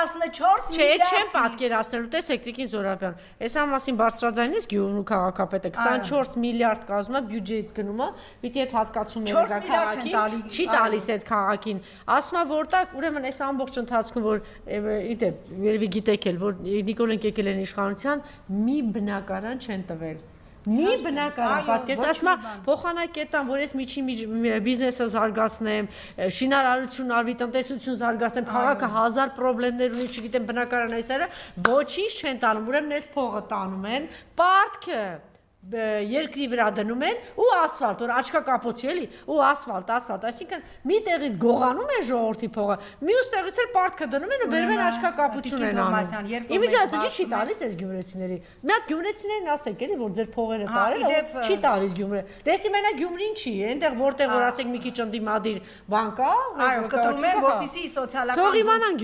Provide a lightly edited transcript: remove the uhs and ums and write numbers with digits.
14 Չէ, չեմ պատկերացնելու, տեսեք Տիկին Զորաբյան, այս ամասին բարձրաձայնից Գյումրու քաղաքապետը 24 միլիարդ կազմում է բյուջեից գնում է, պիտի այդ հատկացումները գա քաղաքին, չի տալիս այդ քաղաքին։ Ասում է որտեղ, ուրեմն այս ամբողջ ընթացքում որ իդեպ, երևի գիտեք էլ, որ Նիկոլենք եկել են իշխանության, մի բնակարան չեն տվել։ Մի բնակարան, պատկերացրու, ասում է փոխանակետան, որ ես միջին բիզնեսը զարգացնեմ, շինարարություն արվի, տնտեսություն զարգացնեմ, քաղաքը 1000 խնդիրներ ունի, չգիտեմ, բնակարան այսերը, ոչինչ չեն տանում, ուրեմն այս փողը տանում են, պարտքը երկրի վրա դնում են ու ասֆալտ, որ աչքա կապոցի էլի, ու ասֆալտ, այսինքն մի տեղից գողանում են ժողովրդի փողը, մյուս տեղից էլ պարտքը դնում են ու բերում են աչքա կապություն են անում։ Իմիջիայլոց չի տալիս այս գյումրեցիների։ Մի հատ գյումրեցիներին ասեք էլի, որ ձեր փողերը տարել, չի տալիս Գյումրը։ Դեսի մենակ Գյումրին չի, այնտեղ որտեղ որ ասեք մի քիչ ընդդիմադիր բան կա, այո, կտրում են, որպեսզի սոցիալական թող իմանան